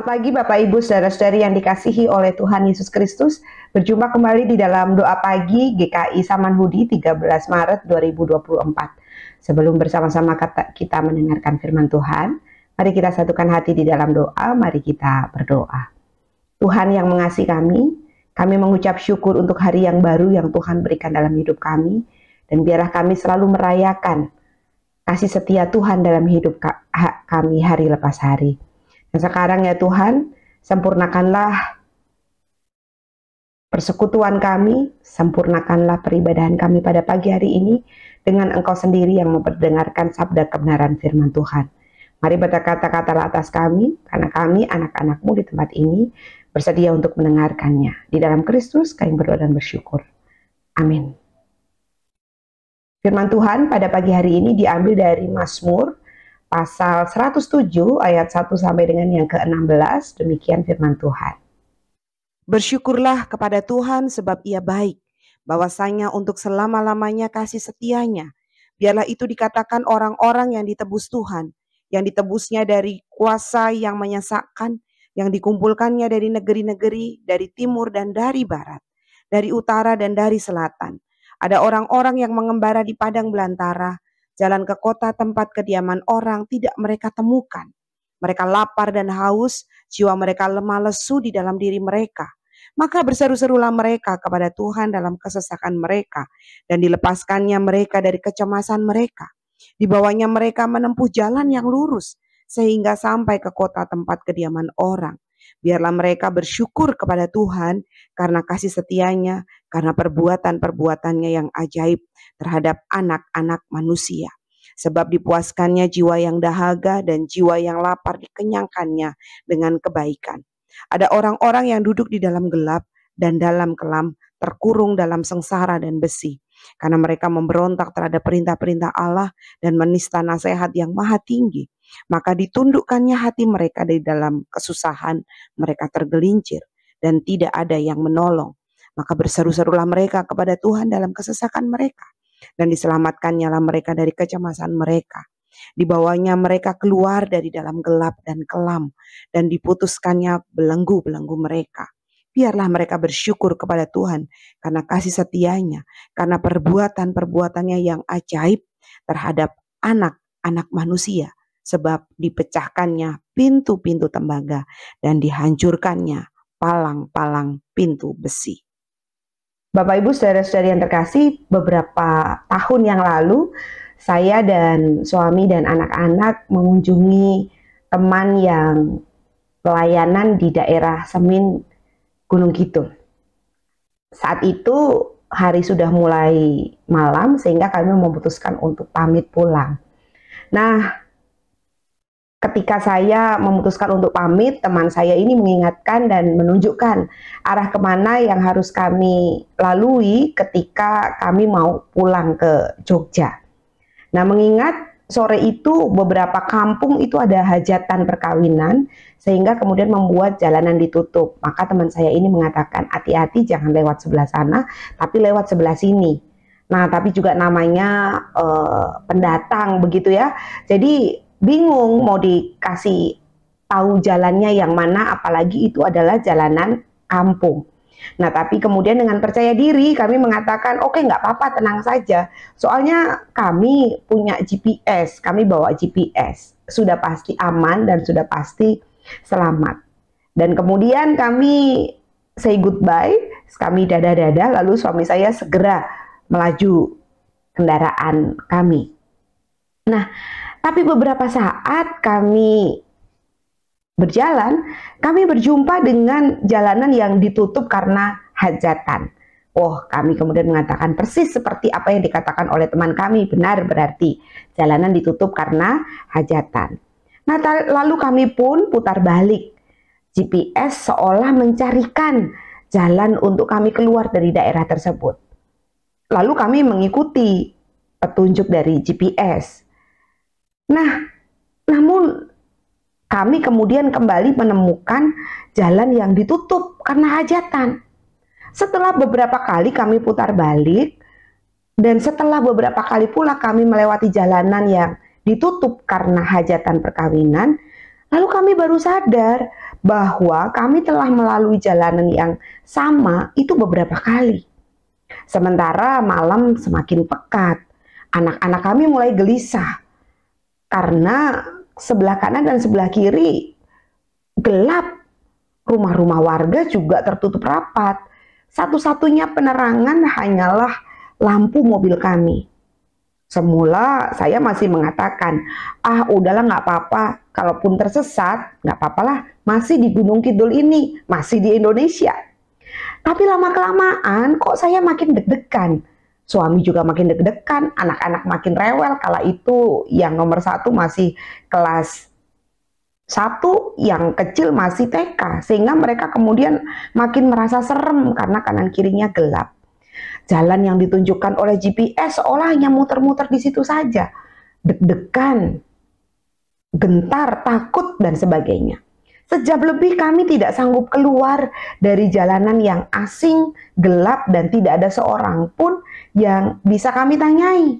pagi Bapak Ibu Saudara-saudari yang dikasihi oleh Tuhan Yesus Kristus. Berjumpa kembali di dalam doa pagi GKI Samanhudi 13 Maret 2024. Sebelum bersama-sama kita mendengarkan firman Tuhan, mari kita satukan hati di dalam doa, mari kita berdoa. Tuhan yang mengasihi kami mengucap syukur untuk hari yang baru yang Tuhan berikan dalam hidup kami, dan biarlah kami selalu merayakan kasih setia Tuhan dalam hidup kami hari lepas hari. Dan sekarang ya Tuhan, sempurnakanlah persekutuan kami, sempurnakanlah peribadahan kami pada pagi hari ini dengan Engkau sendiri yang memperdengarkan sabda kebenaran firman Tuhan. Mari berkata-katalah atas kami, karena kami anak-anak-Mu di tempat ini bersedia untuk mendengarkannya. Di dalam Kristus kami berdoa dan bersyukur. Amin. Firman Tuhan pada pagi hari ini diambil dari Mazmur pasal 107 ayat 1 sampai dengan yang ke-16, demikian firman Tuhan. Bersyukurlah kepada Tuhan sebab Ia baik, bahwasanya untuk selama-lamanya kasih setianya. Biarlah itu dikatakan orang-orang yang ditebus Tuhan, yang ditebusnya dari kuasa yang menyesakkan, yang dikumpulkannya dari negeri-negeri, dari timur dan dari barat, dari utara dan dari selatan. Ada orang-orang yang mengembara di padang belantara, jalan ke kota tempat kediaman orang tidak mereka temukan. Mereka lapar dan haus, jiwa mereka lemah lesu di dalam diri mereka. Maka berseru-serulah mereka kepada Tuhan dalam kesesakan mereka, dan dilepaskannya mereka dari kecemasan mereka. Dibawanya mereka menempuh jalan yang lurus, sehingga sampai ke kota tempat kediaman orang. Biarlah mereka bersyukur kepada Tuhan karena kasih setianya, karena perbuatan-perbuatannya yang ajaib terhadap anak-anak manusia. Sebab dipuaskannya jiwa yang dahaga dan jiwa yang lapar dikenyangkannya dengan kebaikan. Ada orang-orang yang duduk di dalam gelap dan dalam kelam, terkurung dalam sengsara dan besi. Karena mereka memberontak terhadap perintah-perintah Allah dan menista nasihat yang maha tinggi. Maka ditundukkannya hati mereka di dalam kesusahan, mereka tergelincir dan tidak ada yang menolong. Maka berseru-serulah mereka kepada Tuhan dalam kesesakan mereka, dan diselamatkannya lah mereka dari kecemasan mereka. Dibawanya mereka keluar dari dalam gelap dan kelam, dan diputuskannya belenggu-belenggu mereka. Biarlah mereka bersyukur kepada Tuhan karena kasih setianya, karena perbuatan-perbuatannya yang ajaib terhadap anak-anak manusia. Sebab dipecahkannya pintu-pintu tembaga dan dihancurkannya palang-palang pintu besi. Bapak Ibu saudara-saudari yang terkasih, beberapa tahun yang lalu saya dan suami dan anak-anak mengunjungi teman yang pelayanan di daerah Semin, Gunung Kidul. Saat itu hari sudah mulai malam sehingga kami memutuskan untuk pamit pulang. Nah, ketika saya memutuskan untuk pamit, teman saya ini mengingatkan dan menunjukkan arah kemana yang harus kami lalui ketika kami mau pulang ke Jogja. Nah, mengingat sore itu beberapa kampung itu ada hajatan perkawinan, sehingga kemudian membuat jalanan ditutup. Maka teman saya ini mengatakan, hati-hati jangan lewat sebelah sana, tapi lewat sebelah sini. Nah, tapi juga namanya pendatang begitu ya. Jadi bingung mau dikasih tahu jalannya yang mana, apalagi itu adalah jalanan kampung. Nah, tapi kemudian dengan percaya diri kami mengatakan, oke, nggak apa-apa, tenang saja. Soalnya kami punya GPS, kami bawa GPS. Sudah pasti aman dan sudah pasti selamat. Dan kemudian kami say goodbye, kami dadah-dadah, lalu suami saya segera melaju kendaraan kami. Nah, tapi beberapa saat kami berjalan, kami berjumpa dengan jalanan yang ditutup karena hajatan. Oh, kami kemudian mengatakan persis seperti apa yang dikatakan oleh teman kami, benar berarti jalanan ditutup karena hajatan. Nah, lalu kami pun putar balik. GPS seolah mencarikan jalan untuk kami keluar dari daerah tersebut. Lalu kami mengikuti petunjuk dari GPS. Nah, namun kami kemudian kembali menemukan jalan yang ditutup karena hajatan. Setelah beberapa kali kami putar balik, dan setelah beberapa kali pula kami melewati jalanan yang ditutup karena hajatan perkawinan, Lalu kami baru sadar bahwa kami telah melalui jalanan yang sama itu beberapa kali. Sementara malam semakin pekat, anak-anak kami mulai gelisah karena sebelah kanan dan sebelah kiri gelap. Rumah-rumah warga juga tertutup rapat. Satu-satunya penerangan hanyalah lampu mobil kami. Semula saya masih mengatakan, udahlah nggak apa-apa, kalaupun tersesat, nggak apa-apalah, masih di Gunung Kidul ini, masih di Indonesia. Tapi lama-kelamaan kok saya makin deg-degan. Suami juga makin deg-degan, anak-anak makin rewel, kala itu yang nomor 1 masih kelas 1, yang kecil masih TK, sehingga mereka kemudian makin merasa serem karena kanan kirinya gelap. Jalan yang ditunjukkan oleh GPS seolah hanya muter-muter di situ saja. Deg-degan, gentar, takut, dan sebagainya. Sejam lebih kami tidak sanggup keluar dari jalanan yang asing, gelap, dan tidak ada seorang pun yang bisa kami tanyai.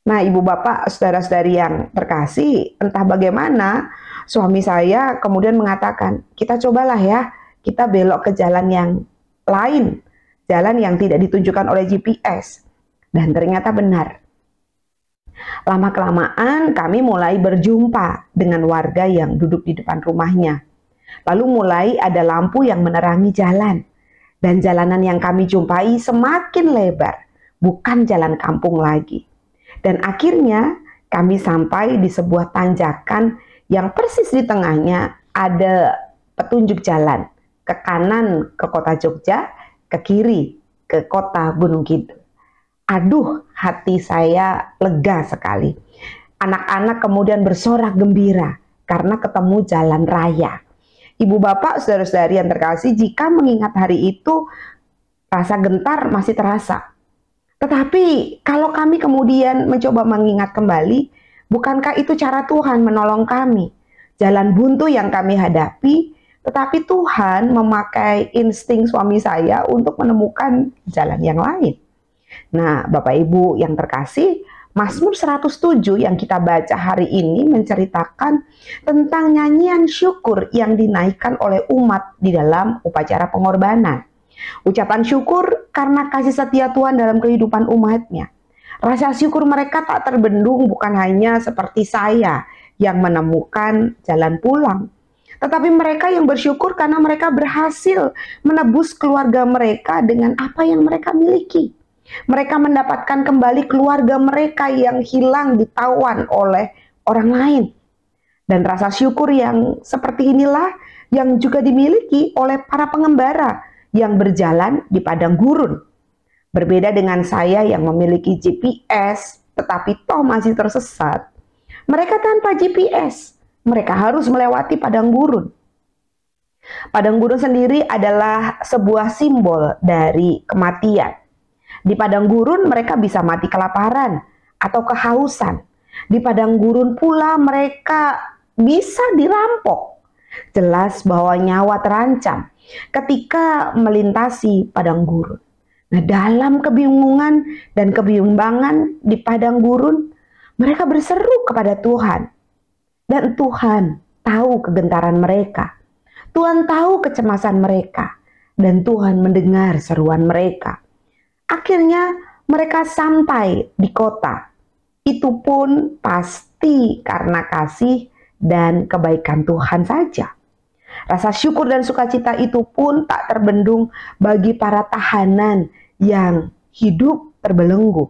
Nah, ibu bapak, saudara-saudari yang terkasih, entah bagaimana, suami saya kemudian mengatakan, kita cobalah ya, kita belok ke jalan yang lain, jalan yang tidak ditunjukkan oleh GPS. Dan ternyata benar. Lama-kelamaan kami mulai berjumpa dengan warga yang duduk di depan rumahnya. Lalu mulai ada lampu yang menerangi jalan. Dan jalanan yang kami jumpai semakin lebar, bukan jalan kampung lagi. Dan akhirnya kami sampai di sebuah tanjakan yang persis di tengahnya ada petunjuk jalan. Ke kanan ke kota Jogja, ke kiri ke kota Gunung Kidul. Aduh, hati saya lega sekali. Anak-anak kemudian bersorak gembira karena ketemu jalan raya. Ibu bapak, saudara-saudari yang terkasih, jika mengingat hari itu, rasa gentar masih terasa. Tetapi kalau kami kemudian mencoba mengingat kembali, bukankah itu cara Tuhan menolong kami? Jalan buntu yang kami hadapi, tetapi Tuhan memakai insting suami saya untuk menemukan jalan yang lain. Nah, Bapak Ibu yang terkasih, Mazmur 107 yang kita baca hari ini menceritakan tentang nyanyian syukur yang dinaikkan oleh umat di dalam upacara pengorbanan. Ucapan syukur karena kasih setia Tuhan dalam kehidupan umatnya. Rasa syukur mereka tak terbendung bukan hanya seperti saya yang menemukan jalan pulang. Tetapi mereka yang bersyukur karena mereka berhasil menebus keluarga mereka dengan apa yang mereka miliki. Mereka mendapatkan kembali keluarga mereka yang hilang ditawan oleh orang lain. Dan rasa syukur yang seperti inilah yang juga dimiliki oleh para pengembara yang berjalan di padang gurun. Berbeda dengan saya yang memiliki GPS, tetapi toh masih tersesat. Mereka tanpa GPS, mereka harus melewati padang gurun. Padang gurun sendiri adalah sebuah simbol dari kematian. Di padang gurun mereka bisa mati kelaparan atau kehausan. Di padang gurun pula mereka bisa dirampok. Jelas bahwa nyawa terancam ketika melintasi padang gurun. Nah, dalam kebingungan dan kebimbangan di padang gurun, mereka berseru kepada Tuhan. Dan Tuhan tahu kegentaran mereka. Tuhan tahu kecemasan mereka. Dan Tuhan mendengar seruan mereka. Akhirnya mereka sampai di kota. Itu pun pasti karena kasih dan kebaikan Tuhan saja. Rasa syukur dan sukacita itu pun tak terbendung bagi para tahanan yang hidup terbelenggu.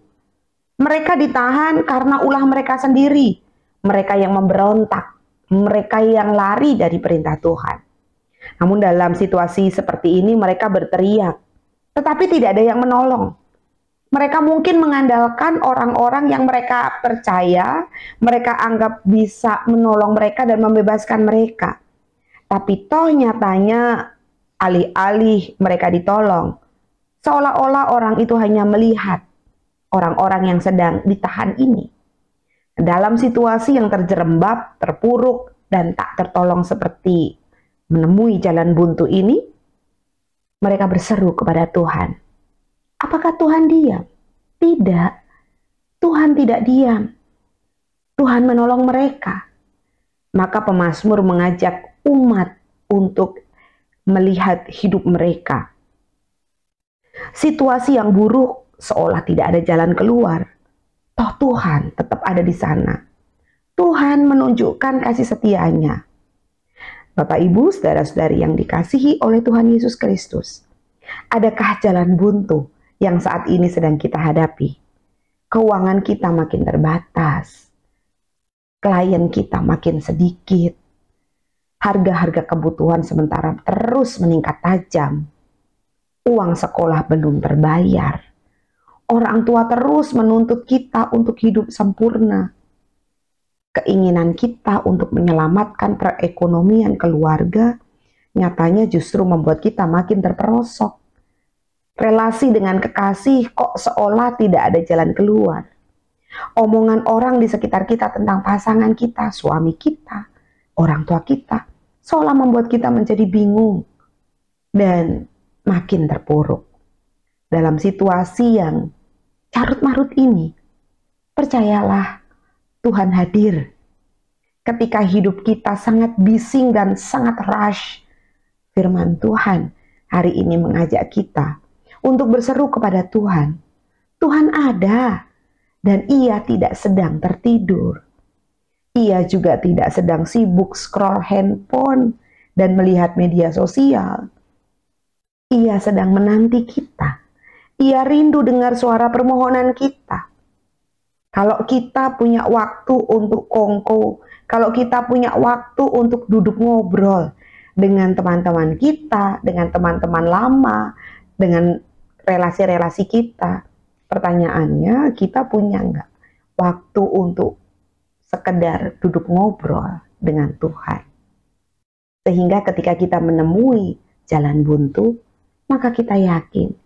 Mereka ditahan karena ulah mereka sendiri. Mereka yang memberontak. Mereka yang lari dari perintah Tuhan. Namun dalam situasi seperti ini mereka berteriak. Tetapi tidak ada yang menolong. Mereka mungkin mengandalkan orang-orang yang mereka percaya, mereka anggap bisa menolong mereka dan membebaskan mereka. Tapi toh nyatanya alih-alih mereka ditolong, seolah-olah orang itu hanya melihat orang-orang yang sedang ditahan ini. Dalam situasi yang terjerembab, terpuruk, dan tak tertolong seperti menemui jalan buntu ini, mereka berseru kepada Tuhan. Apakah Tuhan diam? Tidak. Tuhan tidak diam. Tuhan menolong mereka. Maka pemazmur mengajak umat untuk melihat hidup mereka. Situasi yang buruk seolah tidak ada jalan keluar. Toh Tuhan tetap ada di sana. Tuhan menunjukkan kasih setianya. Bapak Ibu, saudara-saudari yang dikasihi oleh Tuhan Yesus Kristus, adakah jalan buntu yang saat ini sedang kita hadapi? Keuangan kita makin terbatas, klien kita makin sedikit, harga-harga kebutuhan sementara terus meningkat tajam, uang sekolah belum terbayar, orang tua terus menuntut kita untuk hidup sempurna, keinginan kita untuk menyelamatkan perekonomian keluarga nyatanya justru membuat kita makin terperosok. Relasi dengan kekasih kok seolah tidak ada jalan keluar. Omongan orang di sekitar kita tentang pasangan kita, suami kita, orang tua kita, seolah membuat kita menjadi bingung dan makin terpuruk. Dalam situasi yang carut-marut ini, percayalah Tuhan hadir. Ketika hidup kita sangat bising dan sangat rush, firman Tuhan hari ini mengajak kita untuk berseru kepada Tuhan. Tuhan ada dan Ia tidak sedang tertidur. Ia juga tidak sedang sibuk scroll handphone dan melihat media sosial. Ia sedang menanti kita. Ia rindu dengar suara permohonan kita. Kalau kita punya waktu untuk kongko, kalau kita punya waktu untuk duduk ngobrol dengan teman-teman kita, dengan teman-teman lama, dengan relasi-relasi kita, pertanyaannya kita punya nggak waktu untuk sekedar duduk ngobrol dengan Tuhan? Sehingga ketika kita menemui jalan buntu, maka kita yakin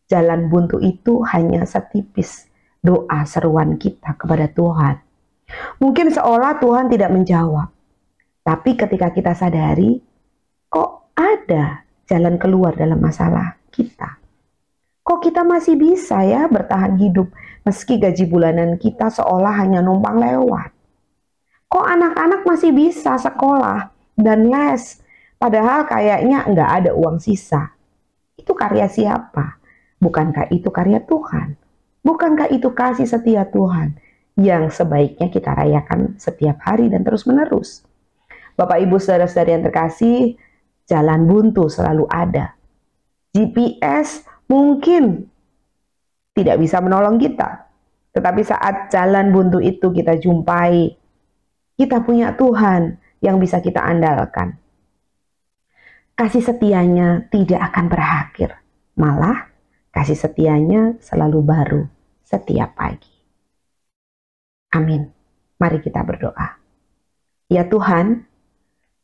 jalan buntu itu hanya setipis doa seruan kita kepada Tuhan. Mungkin seolah Tuhan tidak menjawab, tapi ketika kita sadari, kok ada jalan keluar dalam masalah kita. Kok kita masih bisa ya bertahan hidup meski gaji bulanan kita seolah hanya numpang lewat? Kok anak-anak masih bisa sekolah dan les, padahal kayaknya nggak ada uang sisa? Itu karya siapa? Bukankah itu karya Tuhan? Bukankah itu kasih setia Tuhan yang sebaiknya kita rayakan setiap hari dan terus-menerus? Bapak, Ibu, saudara-saudari yang terkasih, jalan buntu selalu ada. GPS mungkin tidak bisa menolong kita, tetapi saat jalan buntu itu kita jumpai, kita punya Tuhan yang bisa kita andalkan. Kasih setianya tidak akan berakhir, malah kasih setianya selalu baru setiap pagi. Amin. Mari kita berdoa. Ya Tuhan,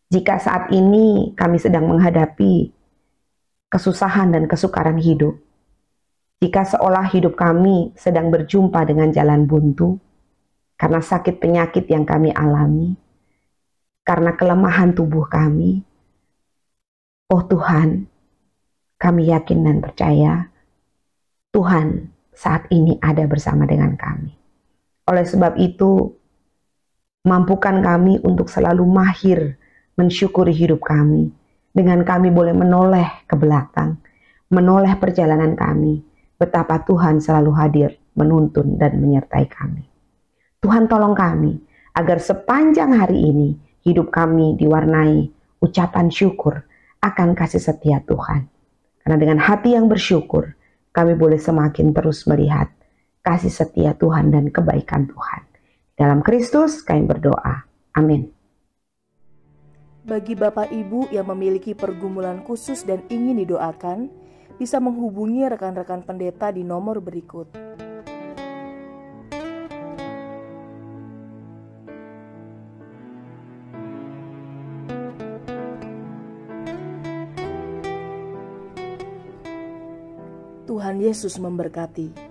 jika saat ini kami sedang menghadapi kesusahan dan kesukaran hidup, jika seolah hidup kami sedang berjumpa dengan jalan buntu, karena sakit penyakit yang kami alami, karena kelemahan tubuh kami, oh Tuhan, kami yakin dan percaya, Tuhan saat ini ada bersama dengan kami. Oleh sebab itu, mampukan kami untuk selalu mahir mensyukuri hidup kami, dengan kami boleh menoleh ke belakang, menoleh perjalanan kami, betapa Tuhan selalu hadir, menuntun dan menyertai kami. Tuhan tolong kami, agar sepanjang hari ini, hidup kami diwarnai ucapan syukur akan kasih setia Tuhan. Karena dengan hati yang bersyukur, kami boleh semakin terus melihat kasih setia Tuhan dan kebaikan Tuhan. Dalam Kristus kami berdoa. Amin. Bagi Bapak Ibu yang memiliki pergumulan khusus dan ingin didoakan, bisa menghubungi rekan-rekan pendeta di nomor berikut. Tuhan Yesus memberkati.